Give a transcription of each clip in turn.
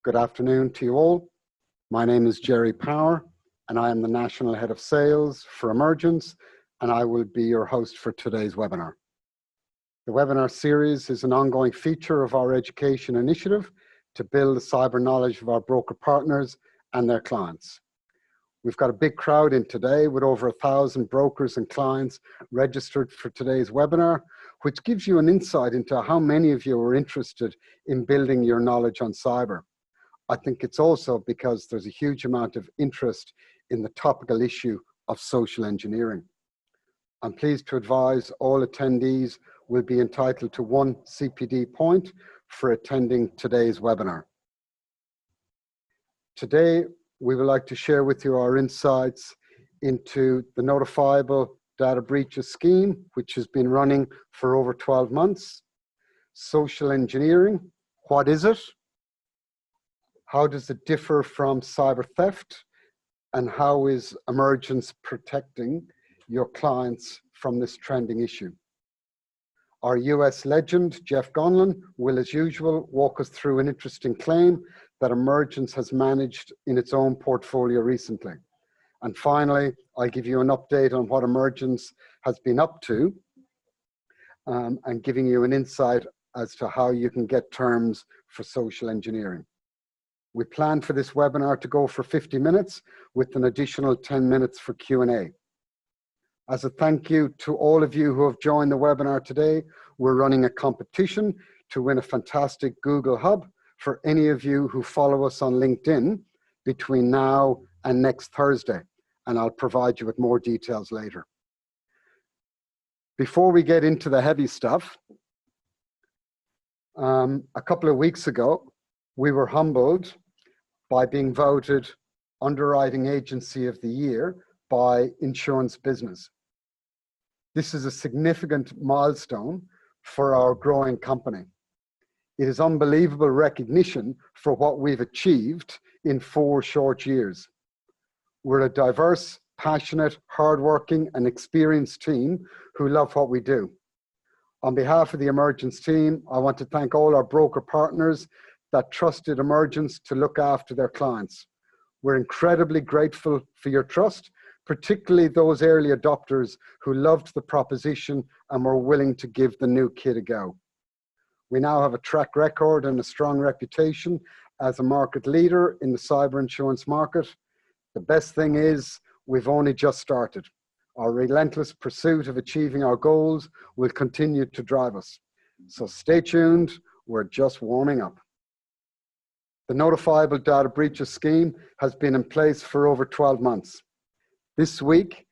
Good afternoon to you all. My name is Jerry Power, and I am the National Head of Sales for Emergence, and I will be your host for today's webinar. The webinar series is an ongoing feature of our education initiative to build the cyber knowledge of our broker partners and their clients. We've got a big crowd in today with over 1,000 brokers and clients registered for today's webinar, which gives you an insight into how many of you are interested in building your knowledge on cyber. I think it's also because there's a huge amount of interest in the topical issue of social engineering. I'm pleased to advise all attendees will be entitled to 1 CPD point for attending today's webinar. Today, we would like to share with you our insights into the Notifiable Data Breaches scheme, which has been running for over 12 months. Social engineering, what is it? How does it differ from cyber theft? And how is Emergence protecting your clients from this trending issue? Our US legend, Jeff Gonlin, will, as usual, walk us through an interesting claim that Emergence has managed in its own portfolio recently. And finally, I'll give you an update on what Emergence has been up to and giving you an insight as to how you can get terms for social engineering. We plan for this webinar to go for 50 minutes with an additional 10 minutes for Q&A. As a thank you to all of you who have joined the webinar today, we're running a competition to win a fantastic Google Hub for any of you who follow us on LinkedIn between now and next Thursday, and I'll provide you with more details later. Before we get into the heavy stuff, a couple of weeks ago, we were humbled by being voted Underwriting Agency of the Year by Insurance Business. This is a significant milestone for our growing company. It is unbelievable recognition for what we've achieved in 4 short years. We're a diverse, passionate, hardworking, and experienced team who love what we do. On behalf of the Emergence team, I want to thank all our broker partners that trusted Emergence to look after their clients. We're incredibly grateful for your trust, particularly those early adopters who loved the proposition and were willing to give the new kit a go. We now have a track record and a strong reputation as a market leader in the cyber insurance market. The best thing is we've only just started. Our relentless pursuit of achieving our goals will continue to drive us. So stay tuned, we're just warming up. The Notifiable Data Breaches scheme has been in place for over 12 months. This week,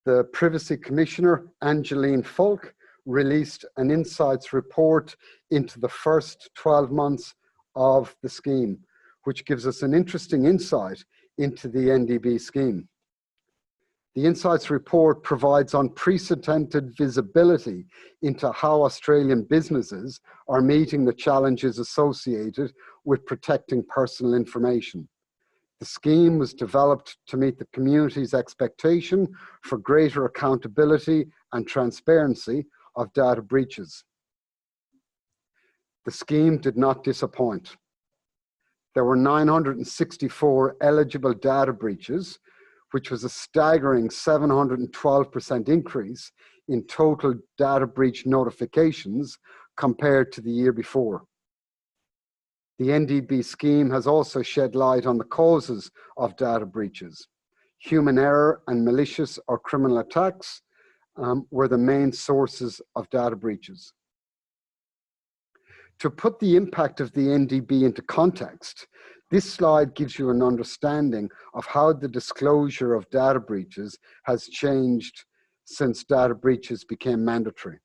the Privacy Commissioner, Angeline Falk, released an insights report into the first 12 months of the scheme, which gives us an interesting insight into the NDB scheme. The insights report provides unprecedented visibility into how Australian businesses are meeting the challenges associated with protecting personal information. The scheme was developed to meet the community's expectation for greater accountability and transparency of data breaches. The scheme did not disappoint. There were 964 eligible data breaches, which was a staggering 712% increase in total data breach notifications compared to the year before. The NDB scheme has also shed light on the causes of data breaches. Human error and malicious or criminal attacks were the main sources of data breaches. To put the impact of the NDB into context, this slide gives you an understanding of how the disclosure of data breaches has changed since data breaches became mandatory.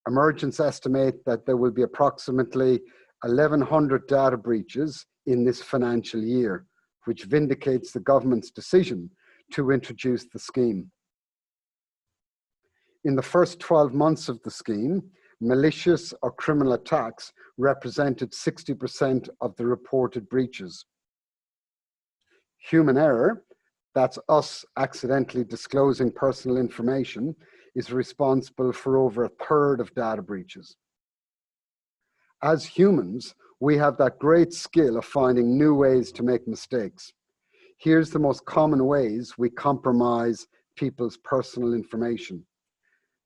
Emergence estimate that there will be approximately 1,100 data breaches in this financial year, which vindicates the government's decision to introduce the scheme. In the first 12 months of the scheme, malicious or criminal attacks represented 60% of the reported breaches. Human error, that's us accidentally disclosing personal information, is responsible for over 1/3 of data breaches. As humans, we have that great skill of finding new ways to make mistakes. Here's the most common ways we compromise people's personal information.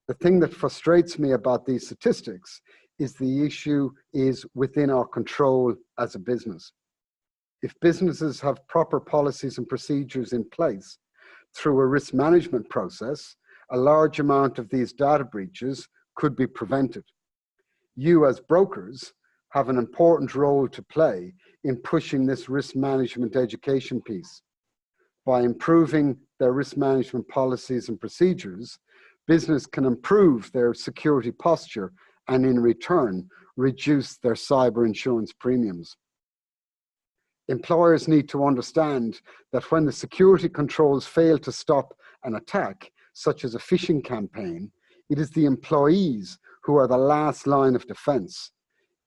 The thing that frustrates me about these statistics is the issue is within our control as a business. If businesses have proper policies and procedures in place through a risk management process, a large amount of these data breaches could be prevented. You as brokers have an important role to play in pushing this risk management education piece. By improving their risk management policies and procedures, business can improve their security posture and in return, reduce their cyber insurance premiums. Employers need to understand that when the security controls fail to stop an attack, such as a phishing campaign, it is the employees who are the last line of defense.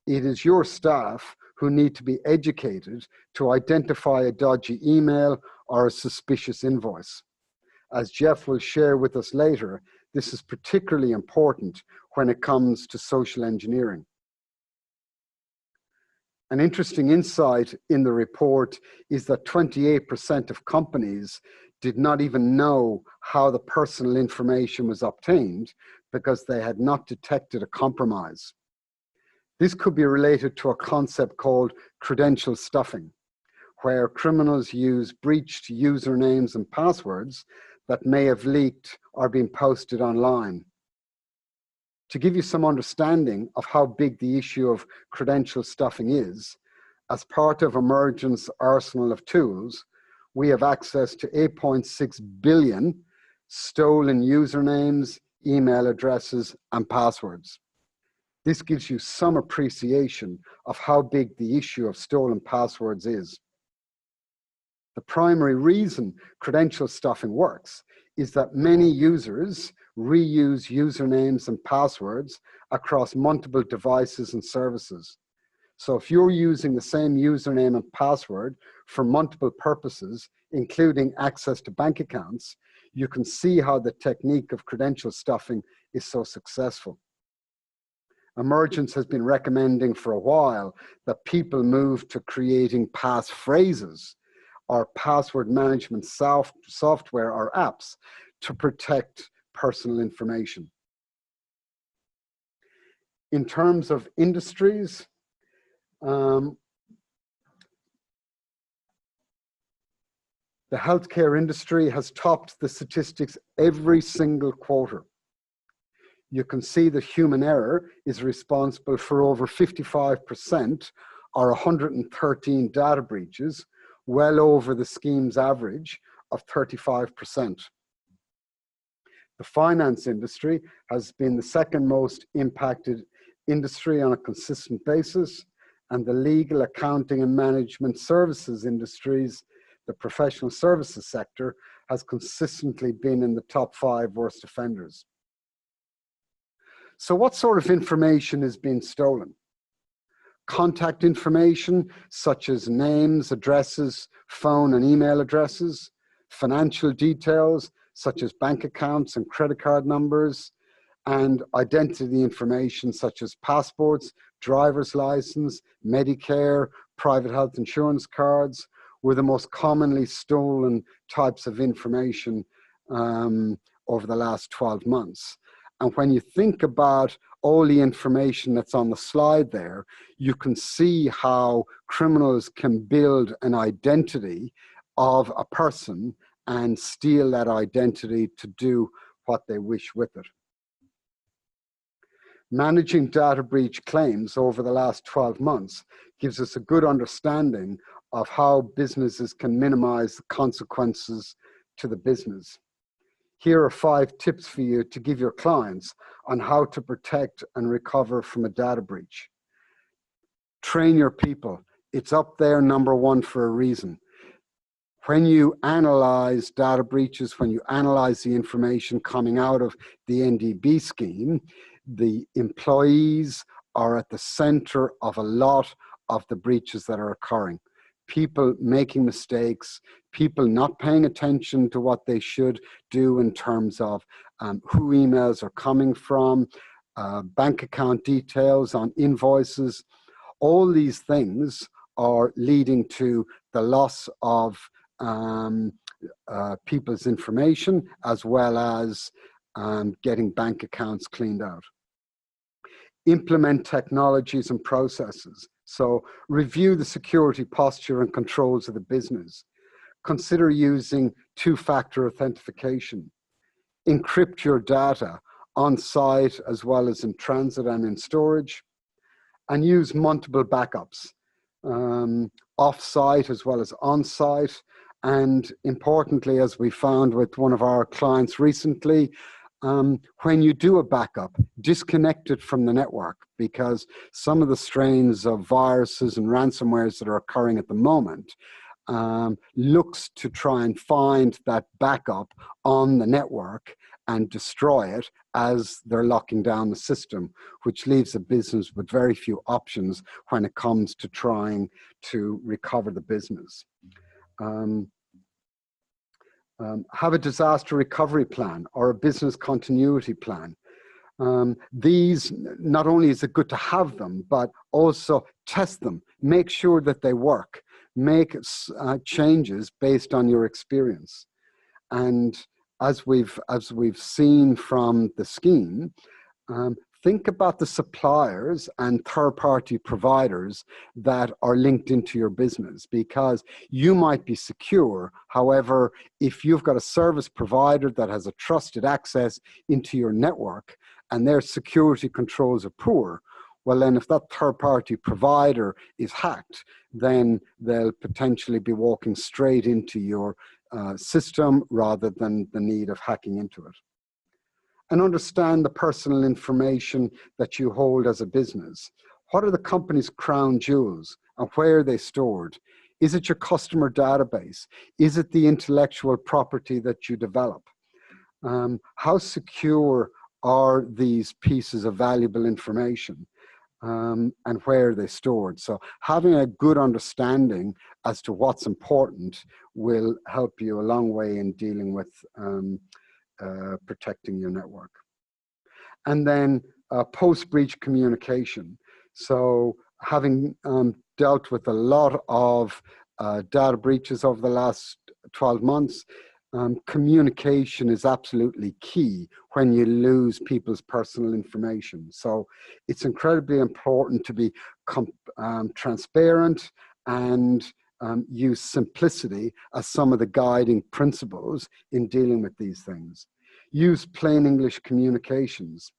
It is your staff who need to be educated to identify a dodgy email or a suspicious invoice. As Jeff will share with us later, this is particularly important when it comes to social engineering. An interesting insight in the report is that 28% of companies did not even know how the personal information was obtained because they had not detected a compromise. This could be related to a concept called credential stuffing, where criminals use breached usernames and passwords that may have leaked or been posted online. To give you some understanding of how big the issue of credential stuffing is, as part of Emergence arsenal of tools, we have access to 8.6 billion stolen usernames, email addresses, and passwords. This gives you some appreciation of how big the issue of stolen passwords is. The primary reason credential stuffing works is that many users reuse usernames and passwords across multiple devices and services. So if you're using the same username and password for multiple purposes, including access to bank accounts, you can see how the technique of credential stuffing is so successful. Emergence has been recommending for a while that people move to creating passphrases or password management software or apps to protect personal information. In terms of industries, the healthcare industry has topped the statistics every single quarter. You can see that human error is responsible for over 55% or 113 data breaches, well over the scheme's average of 35%. The finance industry has been the second most impacted industry on a consistent basis, and the legal, accounting, and management services industries, the professional services sector, has consistently been in the top 5 worst offenders. So what sort of information is being stolen? Contact information such as names, addresses, phone and email addresses, financial details such as bank accounts and credit card numbers, and identity information such as passports, driver's license, Medicare, private health insurance cards were the most commonly stolen types of information over the last 12 months. And when you think about all the information that's on the slide there, you can see how criminals can build an identity of a person and steal that identity to do what they wish with it. Managing data breach claims over the last 12 months gives us a good understanding of how businesses can minimize the consequences to the business. Here are 5 tips for you to give your clients on how to protect and recover from a data breach. Train your people. It's up there #1 for a reason. When you analyze data breaches, when you analyze the information coming out of the NDB scheme, the employees are at the center of a lot of the breaches that are occurring. People making mistakes, people not paying attention to what they should do in terms of who emails are coming from, bank account details on invoices. All these things are leading to the loss of people's information, as well as getting bank accounts cleaned out. Implement technologies and processes. So review the security posture and controls of the business. Consider using two-factor authentication. Encrypt your data on site as well as in transit and in storage, and use multiple backups, off-site as well as on-site. And importantly, as we found with one of our clients recently, when you do a backup, disconnect it from the network, because some of the strains of viruses and ransomwares that are occurring at the moment looks to try and find that backup on the network and destroy it as they're locking down the system, which leaves a business with very few options when it comes to trying to recover the business. Have a disaster recovery plan or a business continuity plan. These, not only is it good to have them, but also test them, make sure that they work, make changes based on your experience. And as we've seen from the scheme, think about the suppliers and third-party providers that are linked into your business, because you might be secure. However, if you've got a service provider that has a trusted access into your network and their security controls are poor, well then if that third-party provider is hacked, then they'll potentially be walking straight into your system rather than the need of hacking into it. And understand the personal information that you hold as a business. What are the company's crown jewels and where are they stored? Is it your customer database? Is it the intellectual property that you develop? How secure are these pieces of valuable information? And where are they stored? So having a good understanding as to what's important will help you a long way in dealing with protecting your network. And then post-breach communication. So having dealt with a lot of data breaches over the last 12 months, communication is absolutely key when you lose people's personal information. So it's incredibly important to be transparent and use simplicity as some of the guiding principles in dealing with these things. Use plain English communications.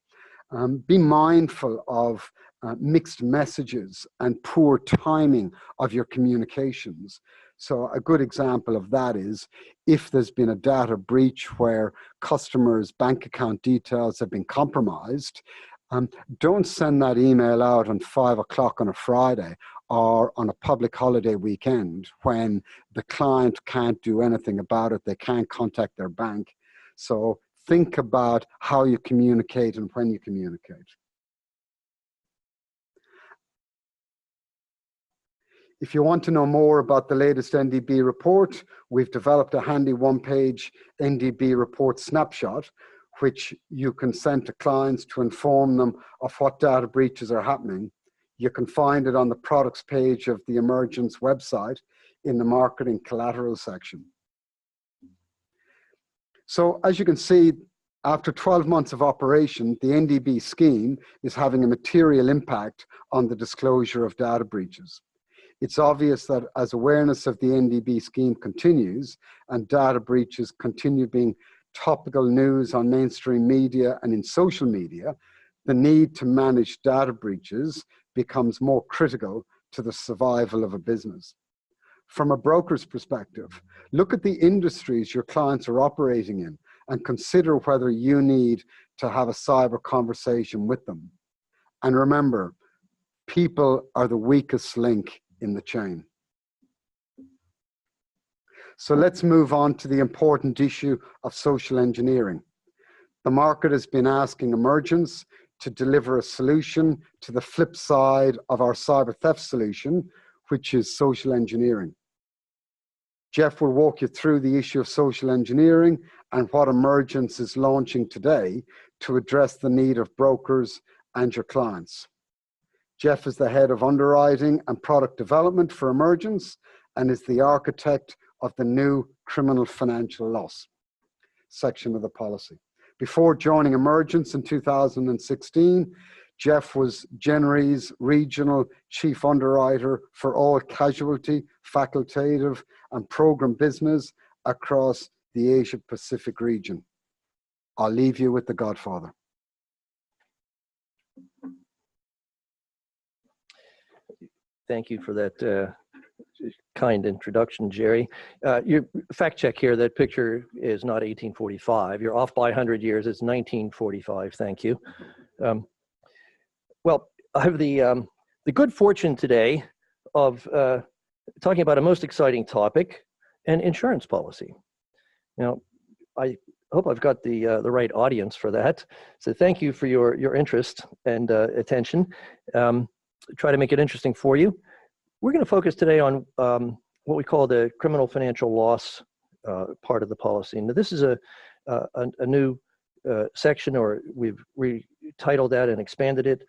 Be mindful of mixed messages and poor timing of your communications. So a good example of that is if there's been a data breach where customers' bank account details have been compromised, don't send that email out on 5 o'clock on a Friday or on a public holiday weekend when the client can't do anything about it, they can't contact their bank. So think about how you communicate and when you communicate. If you want to know more about the latest NDB report, we've developed a handy one-page NDB report snapshot, which you can send to clients to inform them of what data breaches are happening. You can find it on the products page of the Emergence website in the marketing collateral section. So as you can see, after 12 months of operation, the NDB scheme is having a material impact on the disclosure of data breaches. It's obvious that as awareness of the NDB scheme continues and data breaches continue being topical news on mainstream media and in social media, the need to manage data breaches becomes more critical to the survival of a business. From a broker's perspective, look at the industries your clients are operating in and consider whether you need to have a cyber conversation with them. And remember, people are the weakest link in the chain. So let's move on to the important issue of social engineering. The market has been asking Emergence to deliver a solution to the flip side of our cyber theft solution, which is social engineering. Jeff will walk you through the issue of social engineering and what Emergence is launching today to address the need of brokers and your clients. Jeff is the head of underwriting and product development for Emergence and is the architect of the new criminal financial loss section of the policy. Before joining Emergence in 2016, Jeff was Genre's regional chief underwriter for all casualty, facultative, and program business across the Asia Pacific region. I'll leave you with the Godfather. Thank you for that kind introduction, Jerry. You fact check here, that picture is not 1845. You're off by 100 years, it's 1945, thank you. Well, I have the good fortune today of talking about a most exciting topic, an insurance policy. Now, I hope I've got the right audience for that. So thank you for your interest and attention. Try to make it interesting for you. We're going to focus today on what we call the criminal financial loss part of the policy. Now, this is a new section, or we've retitled that and expanded it.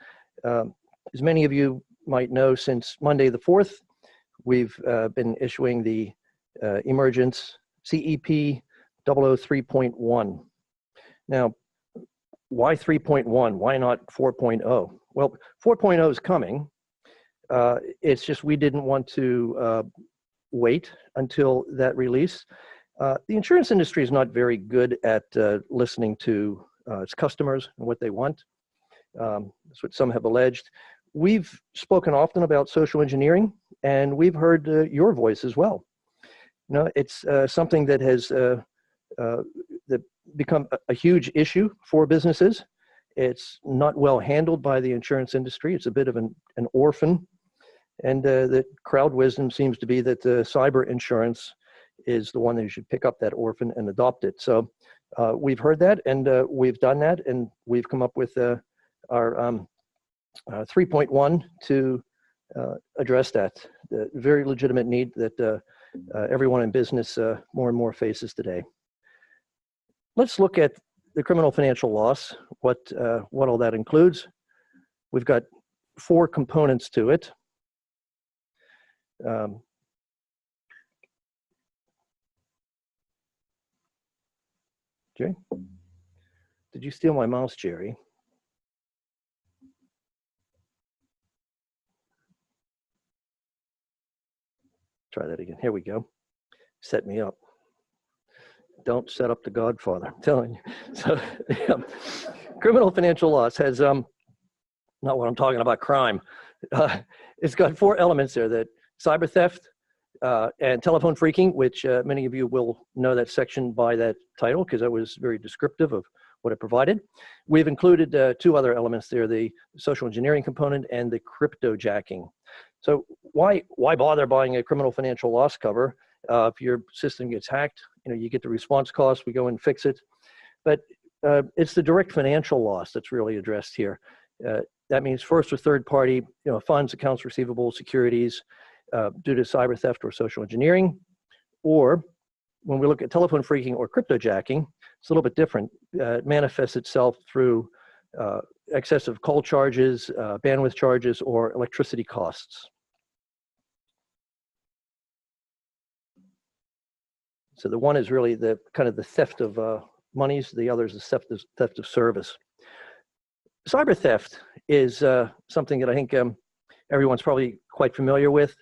As many of you might know, since Monday the 4th, we've been issuing the Emergence CEP 003.1. Now, why 3.1? Why not 4.0? Well, 4.0 is coming. It's just we didn't want to wait until that release. The insurance industry is not very good at listening to its customers and what they want. That's what some have alleged. We've spoken often about social engineering, and we've heard your voice as well. You know, it's something that has become a huge issue for businesses. It's not well handled by the insurance industry. It's a bit of an orphan. And the crowd wisdom seems to be that cyber insurance is the one that you should pick up that orphan and adopt it. So we've heard that, and we've done that, and we've come up with our 3.1 to address that. The very legitimate need that everyone in business more and more faces today. Let's look at the criminal financial loss, what all that includes. We've got 4 components to it. Jerry? Did you steal my mouse, Jerry? Try that again. Here we go. Set me up. Don't set up the Godfather, I'm telling you. So, criminal financial loss has, not what I'm talking about, crime. It's got 4 elements there: that cyber theft and telephone phreaking, which many of you will know that section by that title because that was very descriptive of what it provided. We've included 2 other elements there: the social engineering component and the cryptojacking. So why bother buying a criminal financial loss cover? If your system gets hacked, you know, you get the response costs, we go and fix it. But it's the direct financial loss that's really addressed here. That means first or third party, you know, funds, accounts receivable, securities, due to cyber theft or social engineering. Or when we look at telephone phreaking or cryptojacking, it's a little bit different. It manifests itself through excessive call charges, bandwidth charges, or electricity costs. So the one is really the kind of the theft of monies. The other is the theft of service. Cyber theft is something that I think everyone's probably quite familiar with.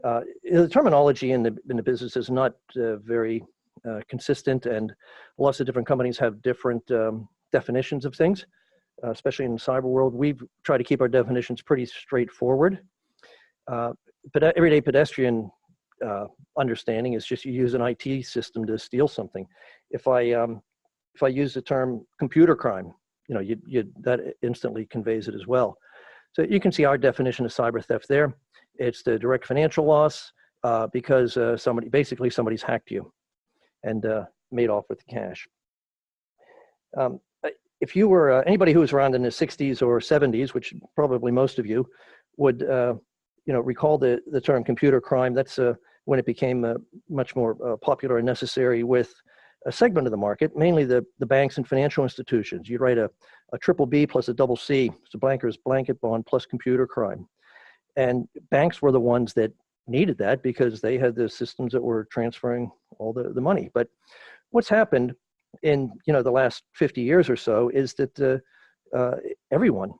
The terminology in the business is not very consistent, and lots of different companies have different definitions of things, especially in the cyber world. We've tried to keep our definitions pretty straightforward. But everyday pedestrian understanding is just you use an IT system to steal something. If I use the term computer crime, you know, that instantly conveys it as well. So you can see our definition of cyber theft there. It's the direct financial loss because somebody's hacked you and made off with the cash. If you were anybody who was around in the 60s or 70s, which probably most of you would, you know, recall the term computer crime. That's when it became much more popular and necessary with a segment of the market, mainly the banks and financial institutions. You'd write a triple B plus a double C, it's a banker's blanket bond plus computer crime. And banks were the ones that needed that because they had the systems that were transferring all the money. But what's happened in the last 50 years or so is that everyone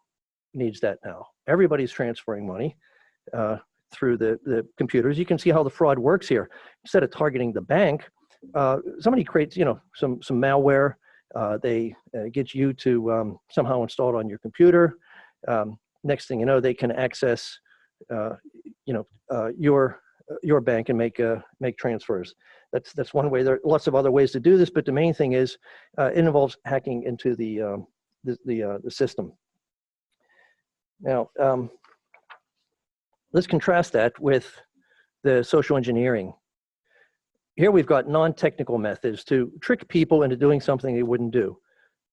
needs that now. Everybody's transferring money through the computers. You can see how the fraud works here. Instead of targeting the bank, somebody creates some malware. They get you to somehow install it on your computer. Next thing you know, they can access your bank and make transfers. That's one way. There are lots of other ways to do this, but the main thing is it involves hacking into the system. Now, let's contrast that with the social engineering. Here we've got non-technical methods to trick people into doing something they wouldn't do.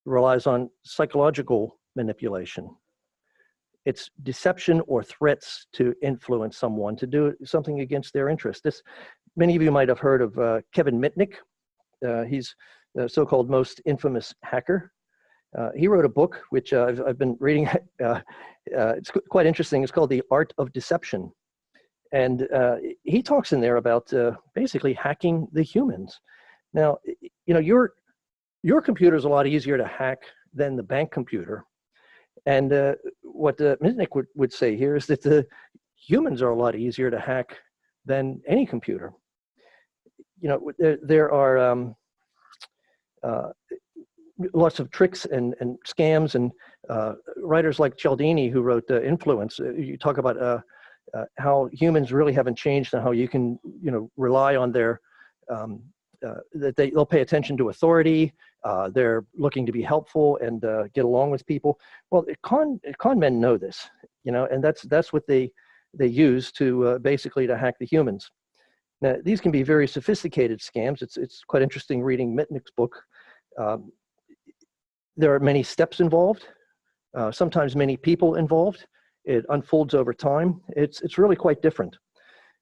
It relies on psychological manipulation. It's deception or threats to influence someone to do something against their interest. Many of you might have heard of Kevin Mitnick. He's the so-called most infamous hacker. He wrote a book, which I've been reading. It's quite interesting. It's called The Art of Deception. And he talks in there about basically hacking the humans. Now, your computer is a lot easier to hack than the bank computer. And what Mitnick would say here is that the humans are a lot easier to hack than any computer. There are lots of tricks and scams, and writers like Cialdini, who wrote Influence, you talk about how humans really haven't changed and how you can rely on their that they'll pay attention to authority. They're looking to be helpful and get along with people. Well, con men know this, and that's what they use to basically to hack the humans. Now, these can be very sophisticated scams. It's quite interesting reading Mitnick's book. There are many steps involved, sometimes many people involved. It unfolds over time. It's really quite different.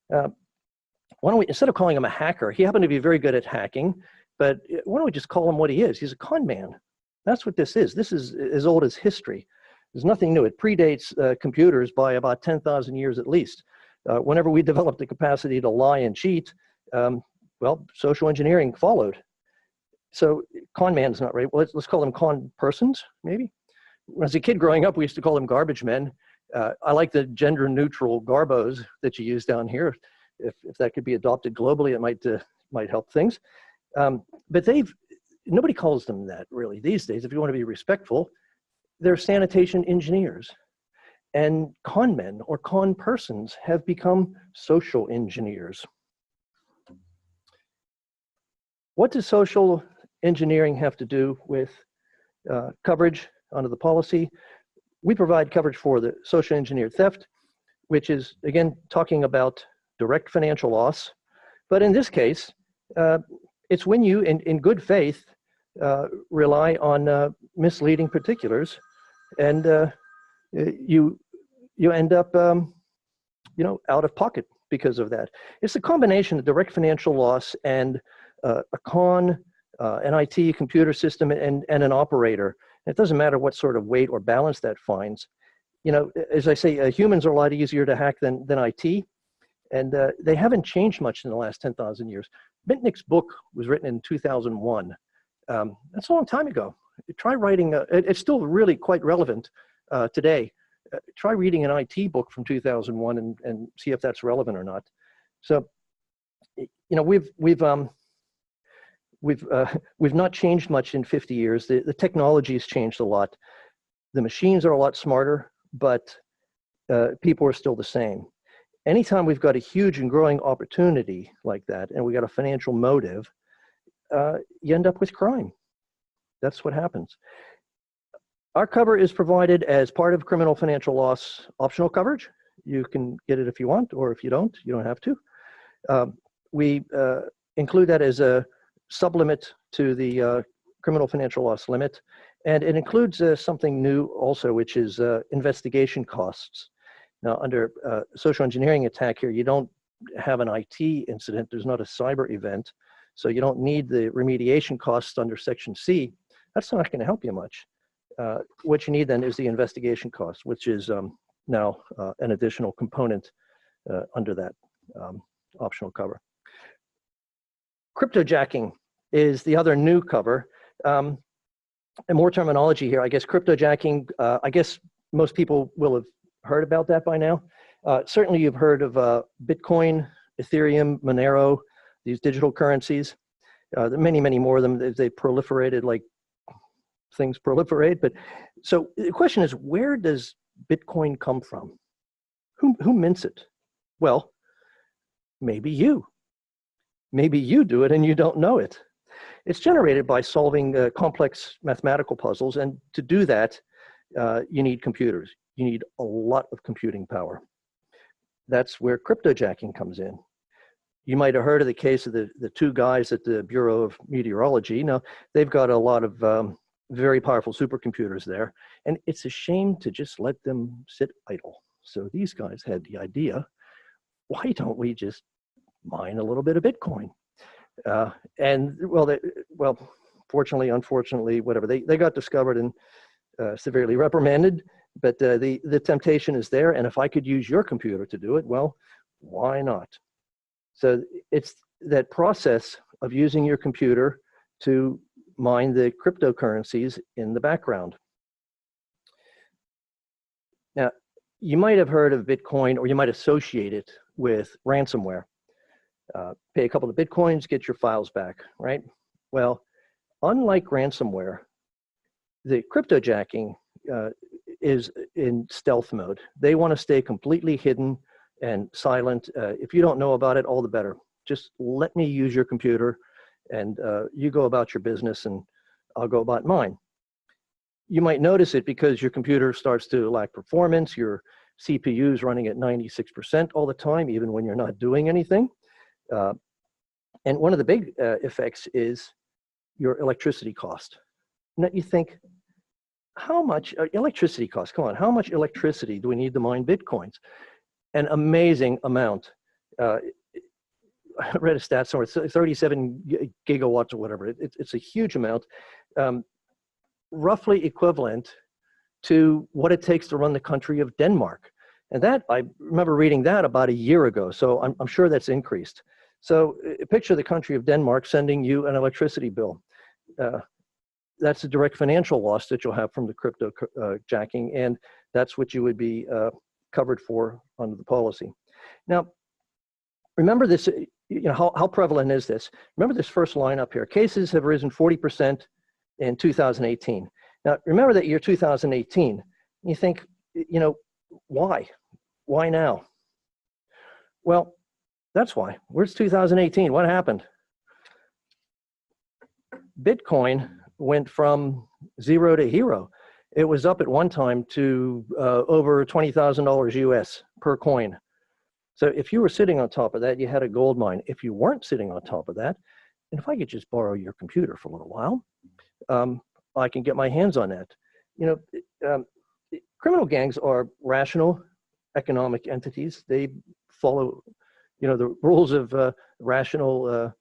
Why don't we, instead of calling him a hacker, he happened to be very good at hacking, but why don't we just call him what he is? He's a con man. That's what this is. This is as old as history. There's nothing new. It predates computers by about 10,000 years at least. Whenever we developed the capacity to lie and cheat, well, social engineering followed. So con man's not right. Well, let's call them con persons, maybe. As a kid growing up, we used to call them garbage men. I like the gender neutral garbos that you use down here. If that could be adopted globally, it might help things. But nobody calls them that really these days. If you want to be respectful, they're sanitation engineers. And con men or con persons have become social engineers. What does social engineering have to do with coverage under the policy? We provide coverage for the social engineered theft, which is, again, talking about direct financial loss. But in this case, it's when you, in good faith, rely on misleading particulars, and you end up, out of pocket because of that. It's a combination of direct financial loss and a con, an IT computer system, and an operator. It doesn't matter what sort of weight or balance that finds. As I say, humans are a lot easier to hack than IT. And they haven't changed much in the last 10,000 years. Mitnick's book was written in 2001. That's a long time ago. Try writing, it's still really quite relevant today. Try reading an IT book from 2001 and see if that's relevant or not. So, we've not changed much in 50 years. The technology has changed a lot. The machines are a lot smarter, but people are still the same. Anytime we've got a huge and growing opportunity like that, and we got a financial motive, you end up with crime. That's what happens. Our cover is provided as part of criminal financial loss optional coverage. You can get it if you want, or if you don't have to. We include that as a sublimit to the criminal financial loss limit. And it includes something new also, which is investigation costs. Now, under social engineering attack here, you don't have an IT incident. There's not a cyber event. So you don't need the remediation costs under Section C. That's not going to help you much. What you need then is the investigation cost, which is now an additional component under that optional cover. Cryptojacking is the other new cover. And more terminology here. I guess cryptojacking, I guess most people will have heard about that by now. Certainly you've heard of Bitcoin, Ethereum, Monero, these digital currencies. There are many, many more of them. They proliferated like things proliferate. But so the question is, where does Bitcoin come from? Who mints it? Well, maybe you. Maybe you do it and you don't know it. It's generated by solving complex mathematical puzzles, and to do that, you need computers. You need a lot of computing power. That's where cryptojacking comes in. You might have heard of the case of the two guys at the Bureau of Meteorology. Now, they've got a lot of very powerful supercomputers there, and it's a shame to just let them sit idle. So these guys had the idea, why don't we just mine a little bit of Bitcoin? And well, fortunately, unfortunately, whatever, they got discovered and severely reprimanded, but the temptation is there. And if I could use your computer to do it, well, why not? So it's that process of using your computer to mine the cryptocurrencies in the background. Now, you might have heard of Bitcoin, or you might associate it with ransomware. Pay a couple of Bitcoins, get your files back, right? Well, unlike ransomware, the cryptojacking is in stealth mode. They want to stay completely hidden and silent. If you don't know about it, all the better. Just let me use your computer, and you go about your business and I'll go about mine. You might notice it because your computer starts to lack performance. Your CPU is running at 96% all the time, even when you're not doing anything. And one of the big effects is your electricity cost. Now you think, how much electricity cost? Come on, how much electricity do we need to mine Bitcoins? An amazing amount. I read a stat somewhere, 37 gigawatts or whatever. It's a huge amount, roughly equivalent to what it takes to run the country of Denmark. And that, I remember reading that about a year ago, so I'm sure that's increased. So picture the country of Denmark sending you an electricity bill. That's a direct financial loss that you'll have from the cryptojacking, and that's what you would be covered for under the policy. Now, remember this, you know, how prevalent is this? Remember this first line up here. Cases have risen 40% in 2018. Now, remember that year 2018. You think, you know, why? Why now? Well, that's why. Where's 2018? What happened? Bitcoin went from zero to hero. It was up at one time to over $20,000 US per coin. So if you were sitting on top of that, you had a gold mine. If you weren't sitting on top of that, and if I could just borrow your computer for a little while, I can get my hands on that. You know, criminal gangs are rational economic entities. They follow, you know, the rules of rational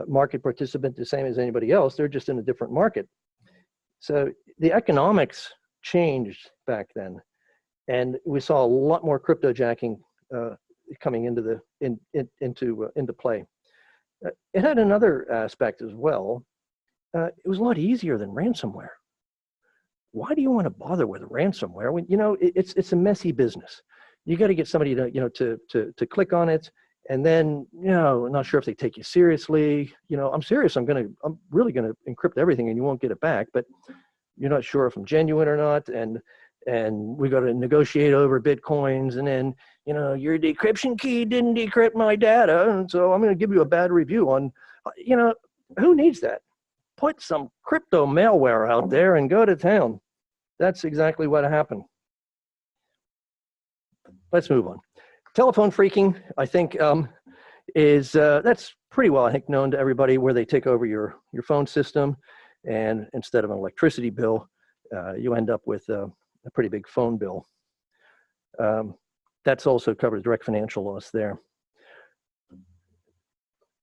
market participant the same as anybody else. They're just in a different market. So the economics changed back then, and we saw a lot more cryptojacking coming into into play. It had another aspect as well. It was a lot easier than ransomware. Why do you want to bother with ransomware when, you know, it's a messy business? You got to get somebody to, you know, to click on it, and then, you know, not sure if they take you seriously. You know, I'm serious. I'm really gonna encrypt everything, and you won't get it back. But you're not sure if I'm genuine or not, and we got to negotiate over Bitcoins, and then, you know, your decryption key didn't decrypt my data, and so I'm going to give you a bad review on, you know, who needs that? Put some crypto malware out there and go to town. That's exactly what happened. Let's move on. Telephone phreaking, I think, is that's pretty well, I think, known to everybody, where they take over your phone system, and instead of an electricity bill, you end up with a pretty big phone bill. That's also covers direct financial loss there.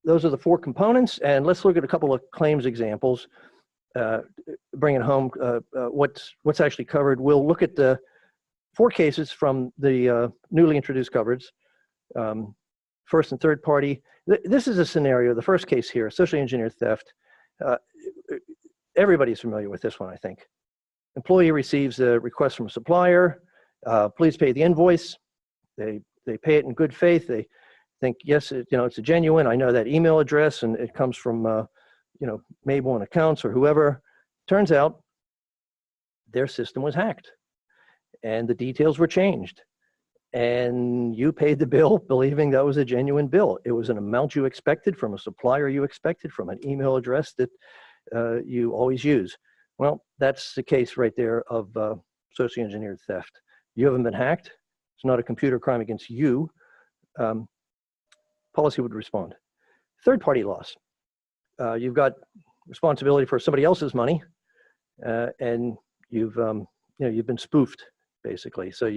Those are the four components, and let's look at a couple of claims examples. Bring it home, what's actually covered. We'll look at the 4 cases from the newly introduced coverage, first and third party. This is a scenario, the first case here, socially engineered theft. Everybody's familiar with this one, I think. Employee receives a request from a supplier, please pay the invoice. They pay it in good faith. They think, yes, it's a genuine. I know that email address and it comes from, Mabel and accounts or whoever. Turns out their system was hacked and the details were changed. And you paid the bill believing that was a genuine bill. It was an amount you expected from a supplier you expected from an email address that you always use. Well, that's the case right there of socially engineered theft. You haven't been hacked. It's not a computer crime against you. Policy would respond. Third-party loss. You've got responsibility for somebody else's money, and you've been spoofed, basically. So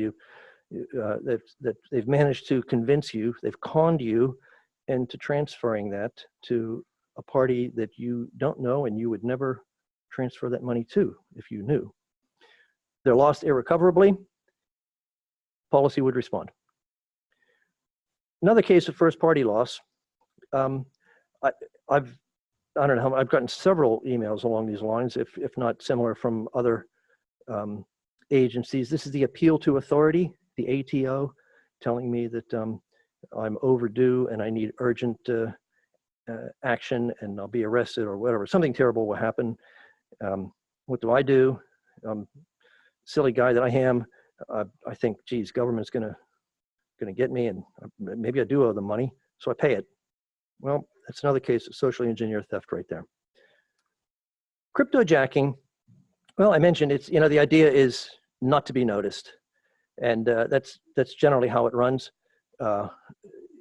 they've managed to convince you, they've conned you into transferring that to a party that you don't know and you would never transfer that money to if you knew. They're lost irrecoverably. Policy would respond. Another case of first party loss. I don't know, I've gotten several emails along these lines, if not similar, from other agencies. This is the appeal to authority, the ATO, telling me that I'm overdue and I need urgent action and I'll be arrested or whatever. Something terrible will happen. What do? Silly guy that I am, I think, geez, government's gonna get me and maybe I do owe them money, so I pay it. Well, that's another case of socially engineered theft right there. Cryptojacking, well, I mentioned it's, the idea is not to be noticed. And that's generally how it runs.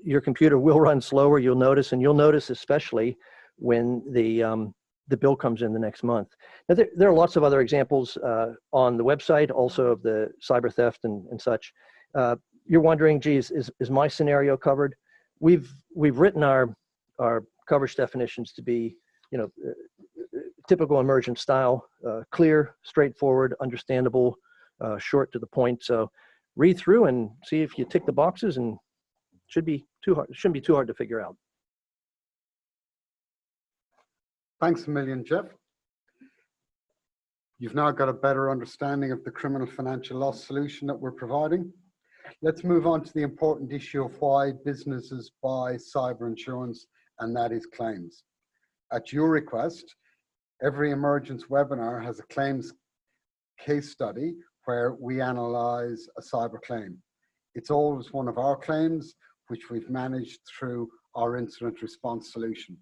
Your computer will run slower, you'll notice, and you'll notice especially when the bill comes in the next month. Now, there are lots of other examples on the website, also of the cyber theft and such. You're wondering, geez, is my scenario covered? We've written our coverage definitions to be, typical Emergence style, clear, straightforward, understandable, short to the point. So read through and see if you tick the boxes, and shouldn't be too hard to figure out. Thanks a million, Jeff. You've now got a better understanding of the criminal financial loss solution that we're providing. Let's move on to the important issue of why businesses buy cyber insurance, and that is claims. At your request, every Emergence webinar has a claims case study where we analyze a cyber claim. It's always one of our claims, which we've managed through our incident response solution.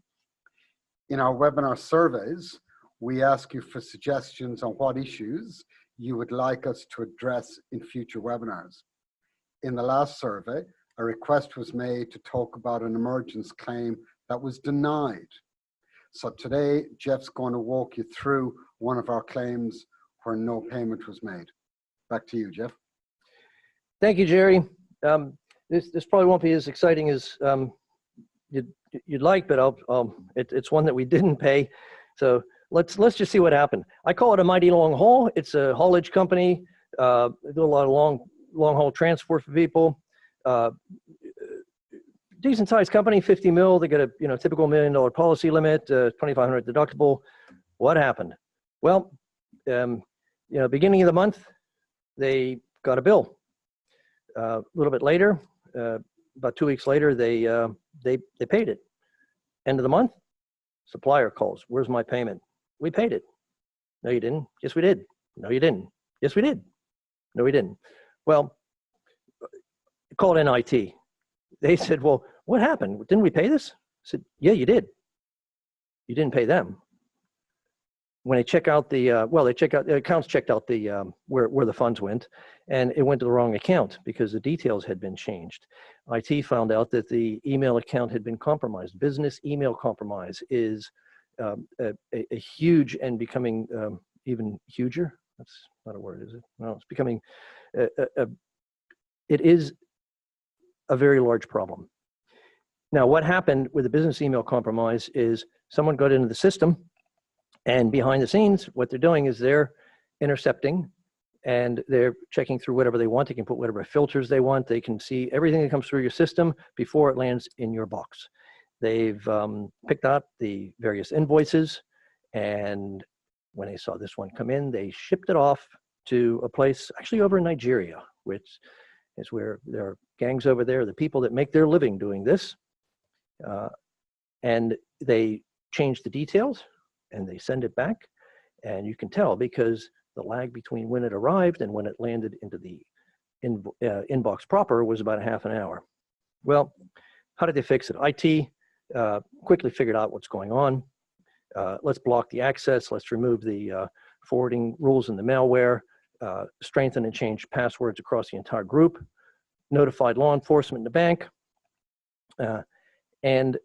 In our webinar surveys, we ask you for suggestions on what issues you would like us to address in future webinars. In the last survey, a request was made to talk about an Emergence claim that was denied. So today, Jeff's going to walk you through one of our claims where no payment was made. Back to you, Jeff. Thank you, Jerry. This probably won't be as exciting as you'd like, but it's one that we didn't pay. So let's just see what happened. I call it a mighty long haul. It's a haulage company. They do a lot of long haul transport for people. Decent sized company, 50 mil. They got a typical $1 million policy limit, 2,500 deductible. What happened? Well, beginning of the month, they got a bill. A little bit later, about 2 weeks later, they paid it. End of the month, supplier calls. Where's my payment? We paid it. No, you didn't. Yes, we did. No, you didn't. Yes, we did. No, we didn't. Well, called in IT. They said, well, what happened? Didn't we pay this? I said, yeah, you did. You didn't pay them. When they check out the, the accounts checked out the, where the funds went, and it went to the wrong account because the details had been changed. IT found out that the email account had been compromised. Business email compromise is a huge and becoming even huger. That's not a word, is it? No, it's becoming, it is a very large problem. Now, what happened with the business email compromise is someone got into the system, and behind the scenes, what they're doing is they're intercepting and they're checking through whatever they want. They can put whatever filters they want. They can see everything that comes through your system before it lands in your box. They've picked out the various invoices, and when they saw this one come in, they shipped it off to a place actually over in Nigeria, which is where there are gangs over there, the people that make their living doing this. And they change the details and they send it back. And you can tell because the lag between when it arrived and when it landed into the inbox proper was about a half an hour. Well, how did they fix it? IT quickly figured out what's going on. Let's block the access. Let's remove the forwarding rules in the malware, strengthen and change passwords across the entire group, notified law enforcement in the bank, and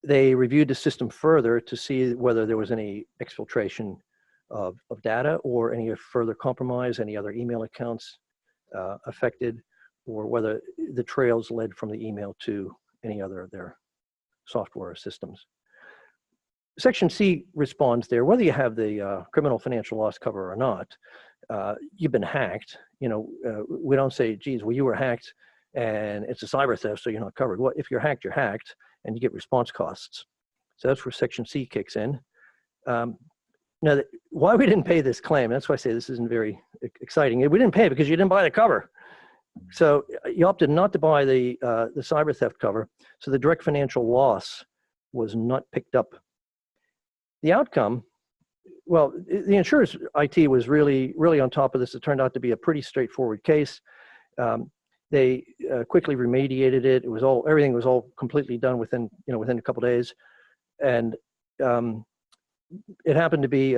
they reviewed the system further to see whether there was any exfiltration of data or any further compromise, any other email accounts affected, or whether the trails led from the email to any other of their software systems. Section C responds there, whether you have the criminal financial loss cover or not, you've been hacked. You know, we don't say, geez, well, you were hacked and it's a cyber theft, so you're not covered. Well, if you're hacked, you're hacked, and you get response costs. So that's where Section C kicks in. Now, why we didn't pay this claim, that's why I say this isn't very exciting. We didn't pay it because you didn't buy the cover. So you opted not to buy the cyber theft cover, so the direct financial loss was not picked up. The outcome, well, the insurance IT was really on top of this. It turned out to be a pretty straightforward case. They quickly remediated it. It was everything was all completely done within a couple of days, and it happened to be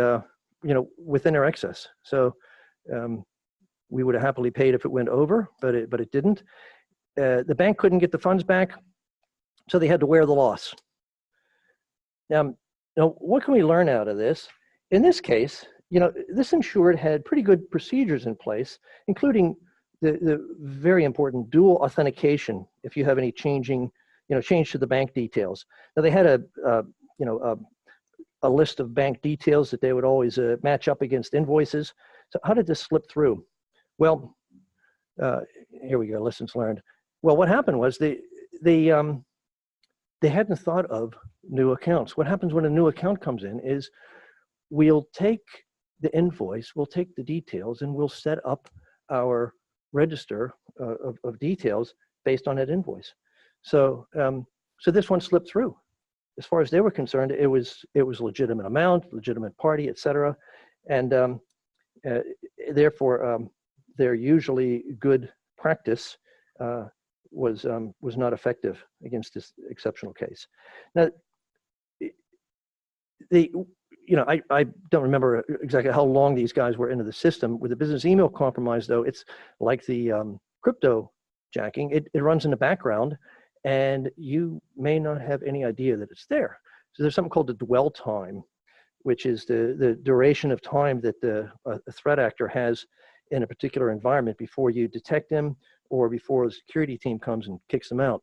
within their excess. So we would have happily paid if it went over, but it didn't. The bank couldn't get the funds back, so they had to wear the loss. Now, what can we learn out of this? In this case, this insured had pretty good procedures in place, including the very important dual authentication if you have any change to the bank details. Now, they had a list of bank details that they would always match up against invoices. So how did this slip through? Well, here we go, lessons learned. Well, what happened was they hadn't thought of new accounts. What happens when a new account comes in is we'll take the invoice, we'll take the details, and we'll set up our register of details based on that invoice. So this one slipped through. As far as they were concerned, it was legitimate amount, legitimate party, et cetera, and therefore their usually good practice was not effective against this exceptional case. Now, I don't remember exactly how long these guys were into the system. With the business email compromise, though, it's like the cryptojacking. It runs in the background, and you may not have any idea that it's there. So there's something called the dwell time, which is the duration of time that a threat actor has in a particular environment before you detect them or before the security team comes and kicks them out.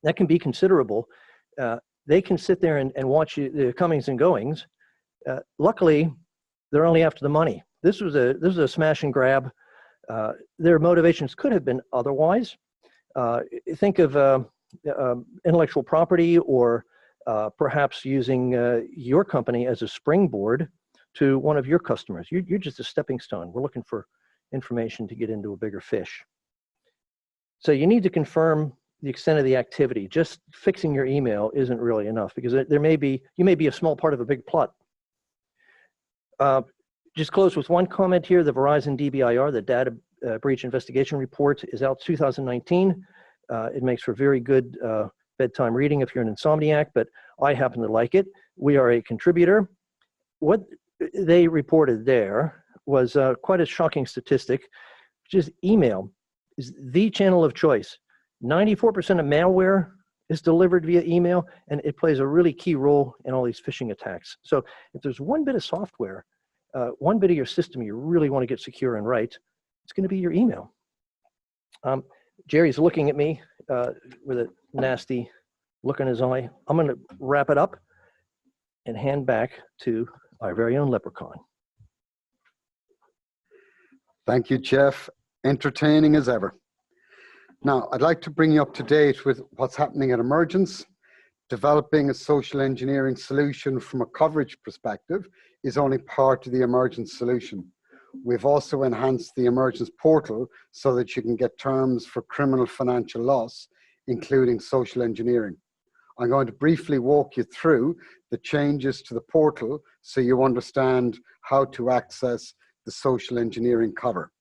That can be considerable. They can sit there and watch the comings and goings. Luckily, they're only after the money. This was a smash and grab. Their motivations could have been otherwise. Think of intellectual property, or perhaps using your company as a springboard to one of your customers. You're just a stepping stone. We're looking for information to get into a bigger fish. So you need to confirm the extent of the activity. Just fixing your email isn't really enough, because you may be a small part of a big plot. Just close with one comment here. The Verizon DBIR, the Data Breach Investigation Report, is out 2019. It makes for very good bedtime reading if you're an insomniac, but I happen to like it. We are a contributor. What they reported there was quite a shocking statistic, which is email is the channel of choice. 94% of malware is delivered via email, and it plays a really key role in all these phishing attacks. So if there's one bit of software, one bit of your system you really want to get secure and right, it's going to be your email. Jerry's looking at me with a nasty look in his eye. I'm going to wrap it up and hand back to our very own leprechaun. Thank you, Jeff. Entertaining as ever. Now, I'd like to bring you up to date with what's happening at Emergence. Developing a social engineering solution from a coverage perspective is only part of the Emergence solution. We've also enhanced the Emergence portal so that you can get terms for criminal financial loss, including social engineering. I'm going to briefly walk you through the changes to the portal so you understand how to access the social engineering cover.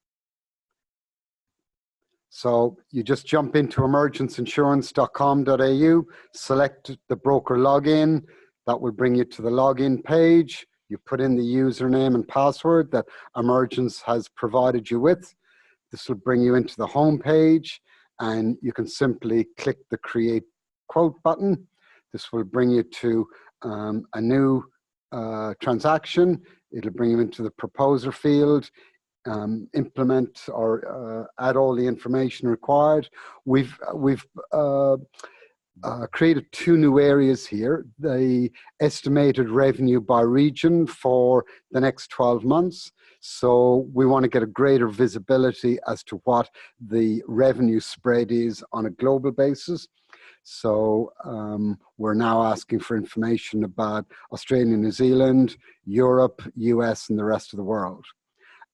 So you just jump into emergenceinsurance.com.au, select the broker login. That will bring you to the login page. You put in the username and password that Emergence has provided you with. This will bring you into the home page, and you can simply click the Create Quote button. This will bring you to a new transaction. It'll bring you into the proposer field, implement or add all the information required. We've created two new areas here: the estimated revenue by region for the next 12 months. So we want to get a greater visibility as to what the revenue spread is on a global basis. So we're now asking for information about Australia, New Zealand, Europe, US, and the rest of the world.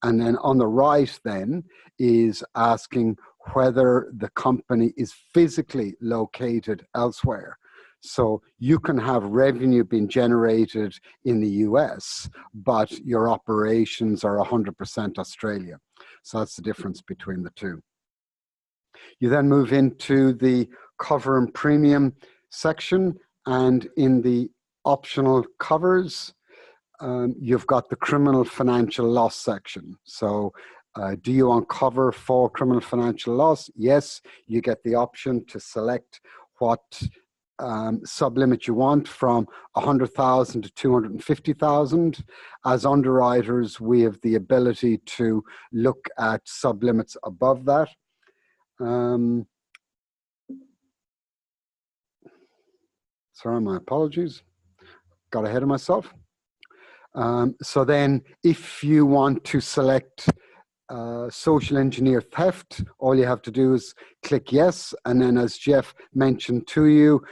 And then on the right then is asking whether the company is physically located elsewhere. So you can have revenue being generated in the US, but your operations are 100% Australia. So that's the difference between the two. You then move into the cover and premium section, and in the optional covers, you've got the criminal financial loss section. So do you want cover for criminal financial loss? Yes, you get the option to select what sublimit you want, from 100,000 to 250,000. As underwriters, we have the ability to look at sublimits above that. Sorry, my apologies. Got ahead of myself. So then if you want to select social engineer theft, all you have to do is click yes. And then, as Jeff mentioned to you,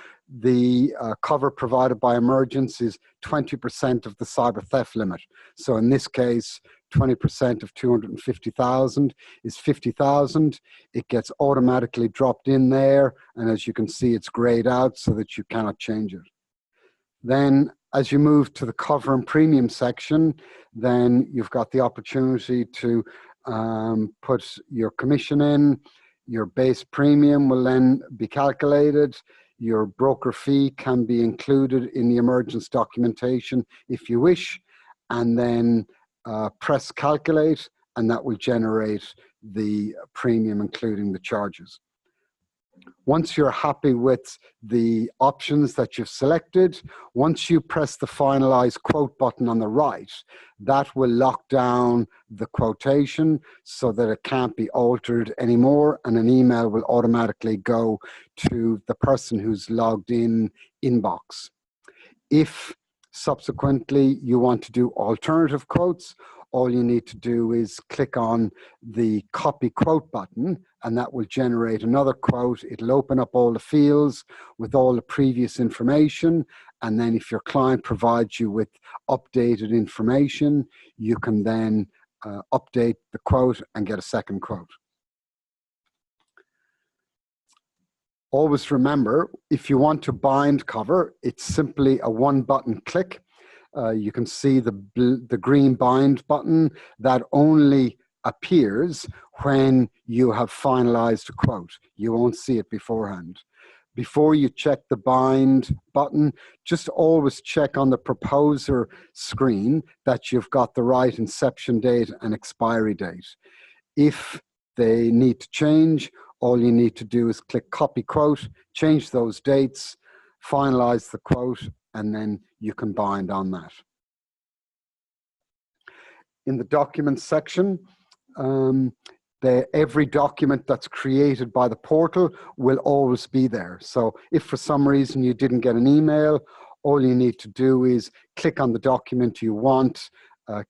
the cover provided by Emergence is 20% of the cyber theft limit. So in this case, 20% of 250,000 is 50,000. It gets automatically dropped in there. And as you can see, it's grayed out so that you cannot change it. Then as you move to the cover and premium section, then you've got the opportunity to put your commission in. Your base premium will then be calculated. Your broker fee can be included in the Emergence documentation if you wish, and then press calculate, and that will generate the premium including the charges. Once you're happy with the options that you've selected, once you press the finalize quote button on the right, that will lock down the quotation so that it can't be altered anymore, and an email will automatically go to the person who's logged in inbox. If subsequently you want to do alternative quotes, all you need to do is click on the copy quote button, and that will generate another quote. It'll open up all the fields with all the previous information. And then if your client provides you with updated information, you can then update the quote and get a second quote. Always remember, if you want to bind cover, it's simply a one-button click. You can see the green bind button that only appears when you have finalized a quote. You won't see it beforehand. Before you check the bind button, just always check on the proposer screen that you've got the right inception date and expiry date. If they need to change, all you need to do is click copy quote, change those dates, finalize the quote, and then you can bind on that. In the documents section, every document that's created by the portal will always be there. So if for some reason you didn't get an email, all you need to do is click on the document you want,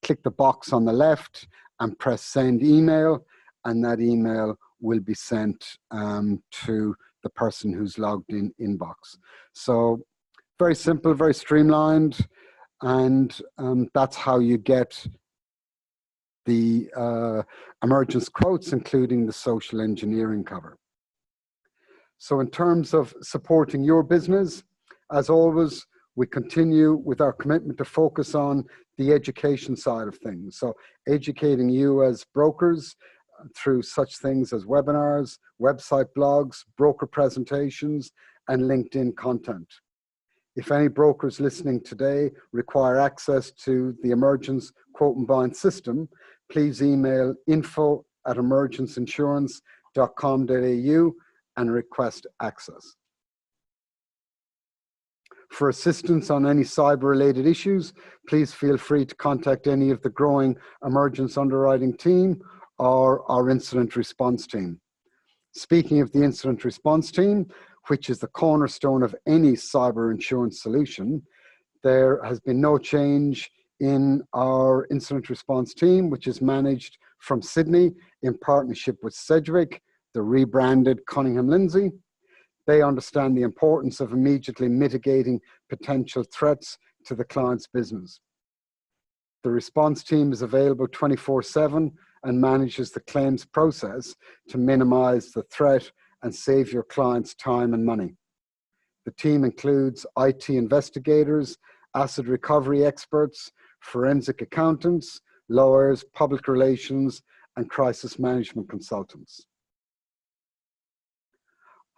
click the box on the left, and press send email, and that email will be sent to the person who's logged in inbox. So very simple, very streamlined, and that's how you get the emergence quotes, including the social engineering cover. So in terms of supporting your business, as always, we continue with our commitment to focus on the education side of things. So educating you as brokers through such things as webinars, website blogs, broker presentations, and LinkedIn content. If any brokers listening today require access to the Emergence quote and bind system, please email info@emergenceinsurance.com.au and request access. For assistance on any cyber-related issues, please feel free to contact any of the growing Emergence underwriting team or our incident response team. Speaking of the incident response team, which is the cornerstone of any cyber insurance solution, there has been no change in our incident response team, which is managed from Sydney in partnership with Sedgwick, the rebranded Cunningham Lindsay. They understand the importance of immediately mitigating potential threats to the client's business. The response team is available 24/7 and manages the claims process to minimize the threat and save your clients time and money. The team includes IT investigators, asset recovery experts, forensic accountants, lawyers, public relations, and crisis management consultants.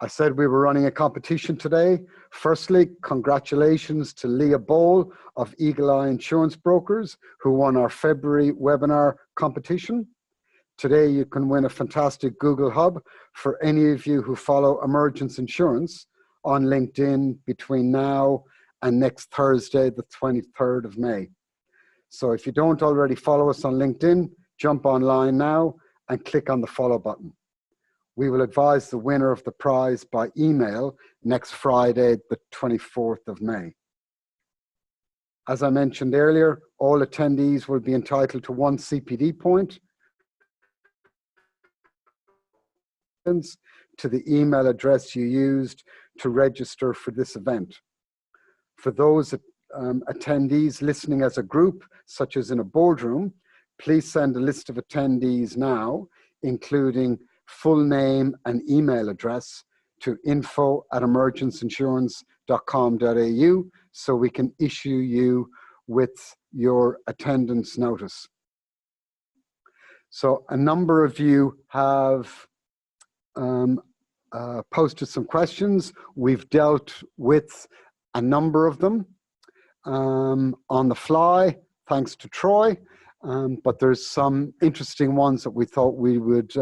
I said we were running a competition today. Firstly, congratulations to Leah Bole of Eagle Eye Insurance Brokers, who won our February webinar competition. Today, you can win a fantastic Google Hub for any of you who follow Emergence Insurance on LinkedIn between now and next Thursday, the 23rd of May. So if you don't already follow us on LinkedIn, jump online now and click on the follow button. We will advise the winner of the prize by email next Friday, the 24th of May. As I mentioned earlier, all attendees will be entitled to 1 CPD point to the email address you used to register for this event. For those attendees listening as a group, such as in a boardroom, please send a list of attendees now, including full name and email address, to info@emergenceinsurance.com.au so we can issue you with your attendance notice. So a number of you have posted some questions. We've dealt with a number of them on the fly, thanks to Troy. But there's some interesting ones that we thought we would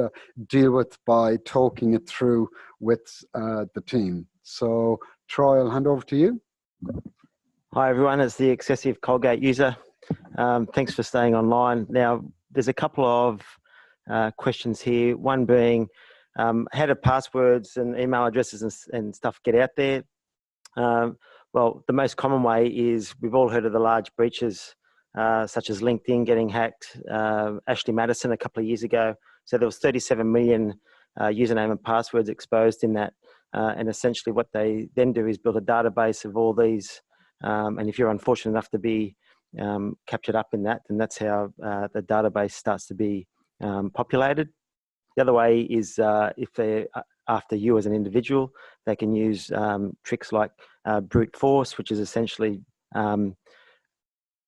deal with by talking it through with the team. So Troy, I'll hand over to you. Hi everyone, it's the excessive Colgate user. Thanks for staying online. Now, there's a couple of questions here. One being, how do passwords and email addresses and stuff get out there? Well, the most common way is, we've all heard of the large breaches, such as LinkedIn getting hacked, Ashley Madison a couple of years ago. So there was 37 million username and passwords exposed in that. And essentially what they then do is build a database of all these. And if you're unfortunate enough to be captured up in that, then that's how the database starts to be populated. The other way is if they're after you as an individual, they can use tricks like brute force, which is essentially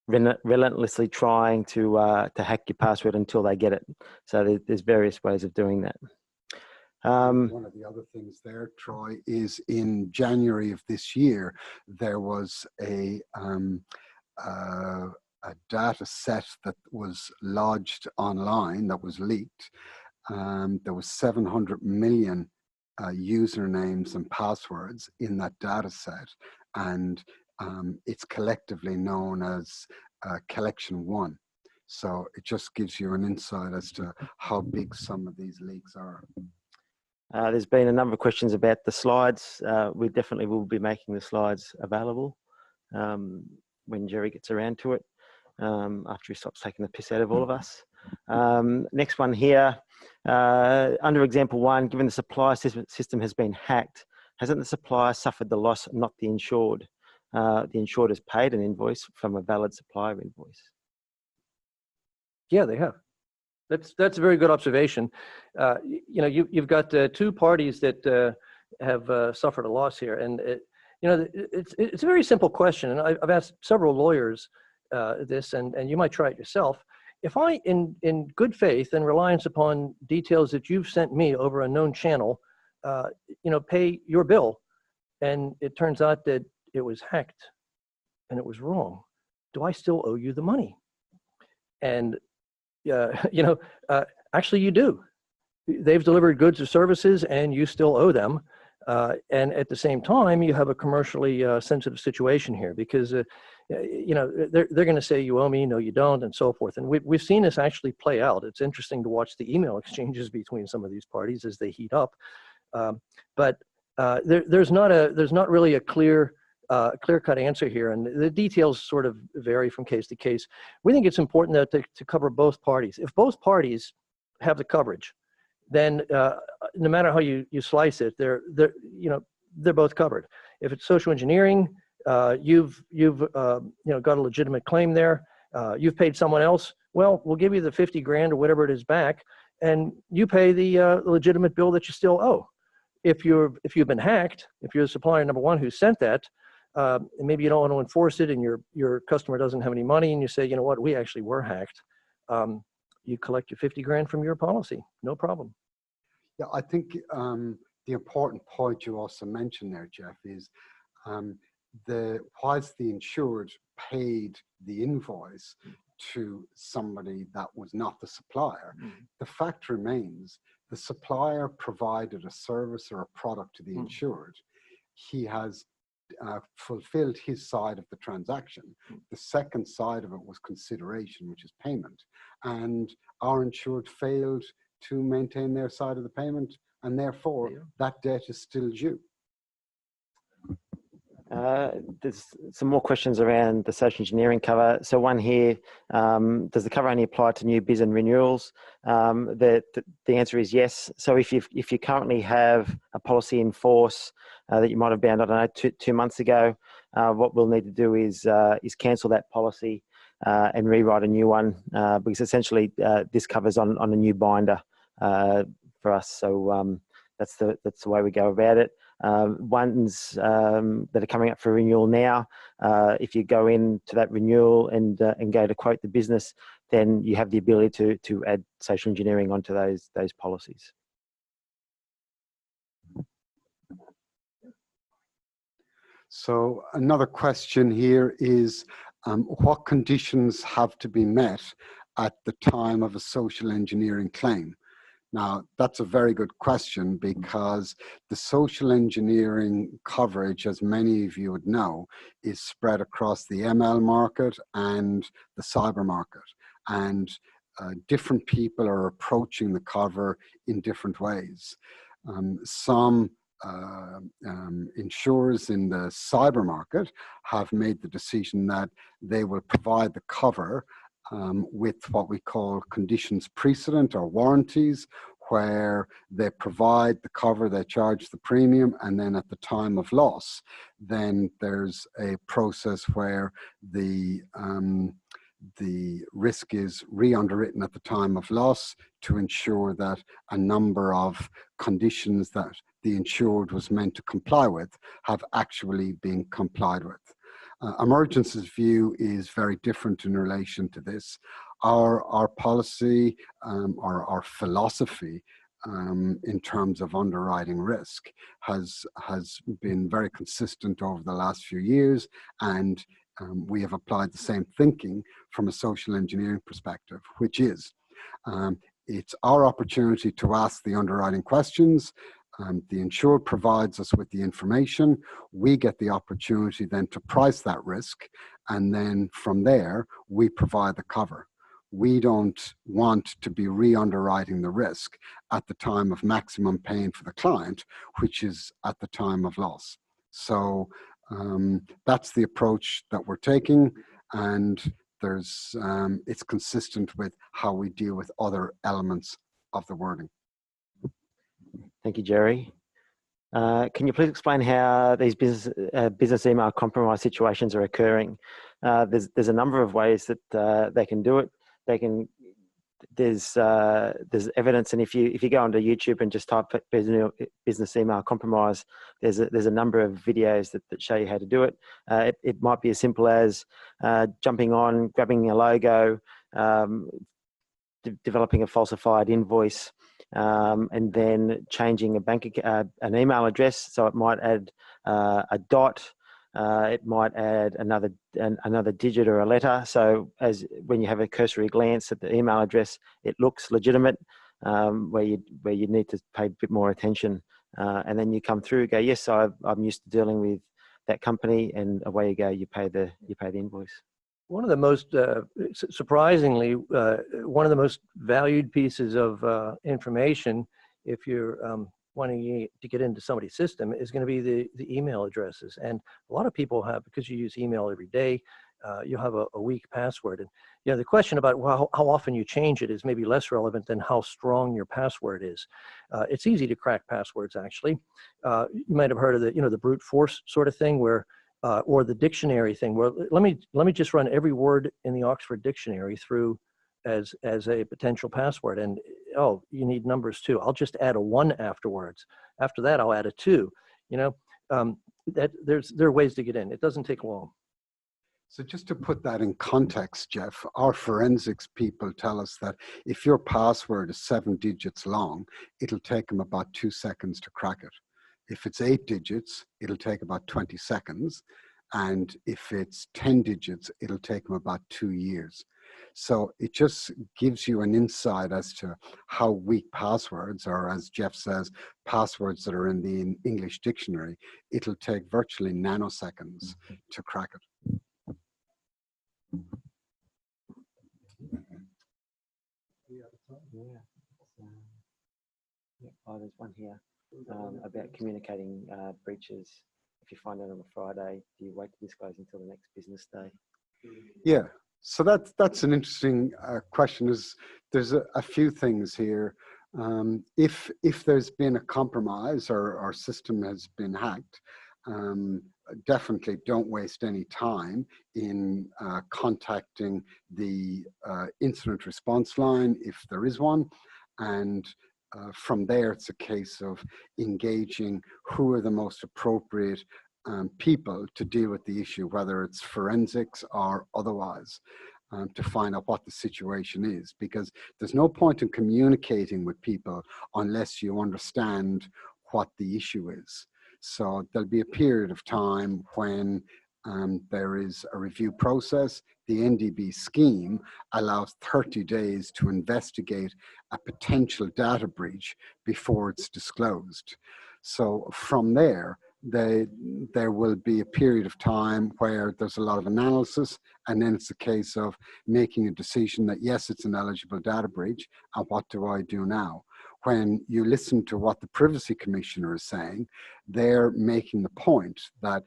relentlessly trying to hack your password until they get it. So there's various ways of doing that. One of the other things there, Troy, is in January of this year, there was a data set that was lodged online that was leaked. There was 700 million usernames and passwords in that data set, and it's collectively known as Collection 1. So it just gives you an insight as to how big some of these leaks are. There's been a number of questions about the slides. We definitely will be making the slides available when Jerry gets around to it, after he stops taking the piss out of all of us. Next one here, under example 1, given the supplier system has been hacked, hasn't the supplier suffered the loss, not the insured? The insured has paid an invoice from a valid supplier invoice. Yeah, they have. That's a very good observation. You know, you've got two parties that have suffered a loss here, and you know, it's a very simple question, and I've asked several lawyers this, and you might try it yourself. If I, in good faith and reliance upon details that you've sent me over a known channel, you know, pay your bill, and it turns out that it was hacked and it was wrong, do I still owe you the money? And you know, actually you do. They've delivered goods or services and you still owe them. And at the same time, you have a commercially sensitive situation here because, you know, they're going to say you owe me, no, you don't, and so forth. And we've seen this actually play out. It's interesting to watch the email exchanges between some of these parties as they heat up. But there's not really a clear-cut answer here, and the details sort of vary from case to case. We think it's important though, to cover both parties. If both parties have the coverage, then no matter how you slice it, they're both covered. If it's social engineering, you've you know, got a legitimate claim there. You've paid someone else. Well, we'll give you the 50 grand or whatever it is back, and you pay the legitimate bill that you still owe. If you've been hacked, if you're the supplier number one who sent that, and maybe you don't want to enforce it, and your customer doesn't have any money, and you say, you know what, we actually were hacked. You collect your 50 grand from your policy, no problem. Yeah, I think the important point you also mentioned there, Jeff, is whilst the insured paid the invoice to somebody that was not the supplier, the fact remains the supplier provided a service or a product to the insured. He has fulfilled his side of the transaction. The second side of it was consideration, which is payment. And our insured failed to maintain their side of the payment, and therefore that debt is still due. There's some more questions around the social engineering cover. So one here, does the cover only apply to new biz and renewals? The answer is yes. So if you currently have a policy in force that you might have bound, I don't know, two months ago, what we'll need to do is cancel that policy and rewrite a new one, because essentially this covers on a new binder for us. So that's the way we go about it. Ones that are coming up for renewal now, if you go into that renewal and go to quote the business, then you have the ability to add social engineering onto those policies. So another question here is, what conditions have to be met at the time of a social engineering claim? Now, that's a very good question, because the social engineering coverage, as many of you would know, is spread across the ML market and the cyber market. And different people are approaching the cover in different ways. Some insurers in the cyber market have made the decision that they will provide the cover with what we call conditions precedent or warranties, where they provide the cover, they charge the premium, and then at the time of loss, then there's a process where the risk is re-underwritten at the time of loss to ensure that a number of conditions that the insured was meant to comply with have actually been complied with. Emergence's view is very different in relation to this. Our policy, our philosophy in terms of underwriting risk has been very consistent over the last few years, and we have applied the same thinking from a social engineering perspective, which is it's our opportunity to ask the underwriting questions. The insured provides us with the information. We get the opportunity then to price that risk, and then from there we provide the cover. We don't want to be re-underwriting the risk at the time of maximum pain for the client, which is at the time of loss. So that's the approach that we're taking, and there's it's consistent with how we deal with other elements of the wording. Thank you, Jerry. Can you please explain how these business email compromise situations are occurring? There's a number of ways that they can do it. There's evidence, and if you go onto YouTube and just type business email compromise, there's a number of videos that show you how to do it. It might be as simple as jumping on, grabbing a logo, developing a falsified invoice, and then changing an email address. So it might add a dot. It might add another digit or a letter. So when you have a cursory glance at the email address, it looks legitimate, where you need to pay a bit more attention. And then you come through, go, yes, I'm used to dealing with that company, and away you go. You pay the invoice. One of the most, surprisingly, one of the most valued pieces of information, if you're wanting to get into somebody's system, is going to be the email addresses. And a lot of people have, because you use email every day, you'll have a weak password. And the question about how often you change it is maybe less relevant than how strong your password is. It's easy to crack passwords, actually. You might have heard of the brute force sort of thing, where or the dictionary thing, where let me just run every word in the Oxford Dictionary through as a potential password, and oh, you need numbers too. I'll just add a 1 afterwards. After that, I'll add a 2. There are ways to get in. It doesn't take long. So just to put that in context, Jeff, our forensics people tell us that if your password is 7 digits long, it'll take them about 2 seconds to crack it. If it's 8 digits, it'll take about 20 seconds. And if it's 10 digits, it'll take them about 2 years. So it just gives you an insight as to how weak passwords, or as Jeff says, passwords that are in the English dictionary, it'll take virtually nanoseconds to crack it. Oh, there's one here about communicating breaches. If you find it on a Friday, do you wait to disclose until the next business day? Yeah, so that's an interesting question. There's a few things here. If there's been a compromise or our system has been hacked, definitely don't waste any time in contacting the incident response line if there is one, and from there it's a case of engaging who are the most appropriate people to deal with the issue, whether it's forensics or otherwise, to find out what the situation is, because there's no point in communicating with people unless you understand what the issue is. So there'll be a period of time when there is a review process. The NDB scheme allows 30 days to investigate a potential data breach before it's disclosed. So from there, there will be a period of time where there's a lot of analysis, and then it's a case of making a decision that yes, it's an eligible data breach, and what do I do now? When you listen to what the Privacy Commissioner is saying, they're making the point that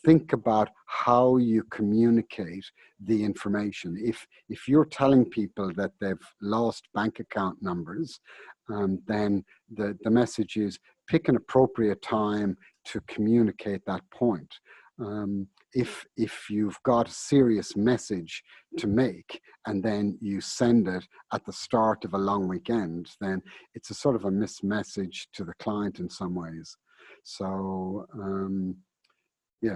think about how you communicate the information. If you're telling people that they've lost bank account numbers, then the message is pick an appropriate time to communicate that point. If you've got a serious message to make and then you send it at the start of a long weekend, then it's a sort of a missed message to the client in some ways. So yeah,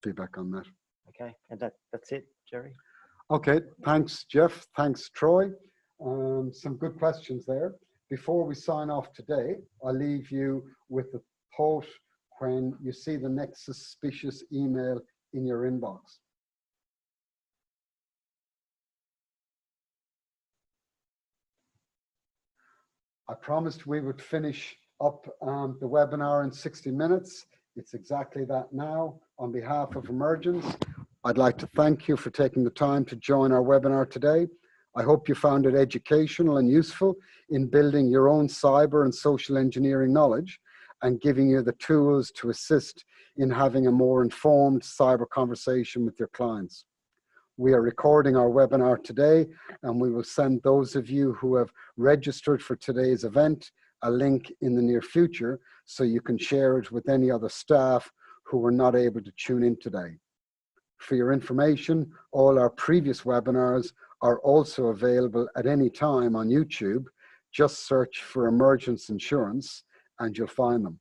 feedback on that. Okay, and that's it, Jerry. Okay, thanks, Jeff. Thanks, Troy. Some good questions there. Before we sign off today, I'll leave you with the thought when you see the next suspicious email in your inbox. I promised we would finish up the webinar in 60 minutes. It's exactly that now. On behalf of Emergence, I'd like to thank you for taking the time to join our webinar today. I hope you found it educational and useful in building your own cyber and social engineering knowledge and giving you the tools to assist in having a more informed cyber conversation with your clients. We are recording our webinar today, and we will send those of you who have registered for today's event a link in the near future so you can share it with any other staff who were not able to tune in today. For your information, all our previous webinars are also available at any time on YouTube. Just search for Emergence Insurance and you'll find them.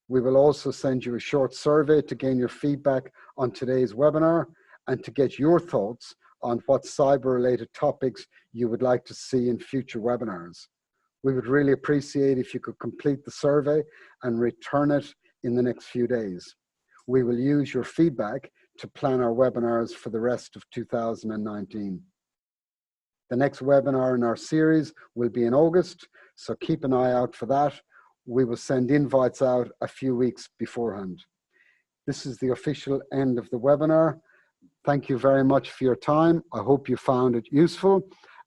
We will also send you a short survey to gain your feedback on today's webinar and to get your thoughts on what cyber-related topics you would like to see in future webinars. We would really appreciate if you could complete the survey and return it in the next few days. We will use your feedback to plan our webinars for the rest of 2019. The next webinar in our series will be in August, so keep an eye out for that. We will send invites out a few weeks beforehand. This is the official end of the webinar. Thank you very much for your time. I hope you found it useful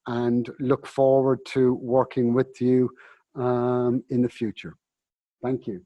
and look forward to working with you in the future. Thank you.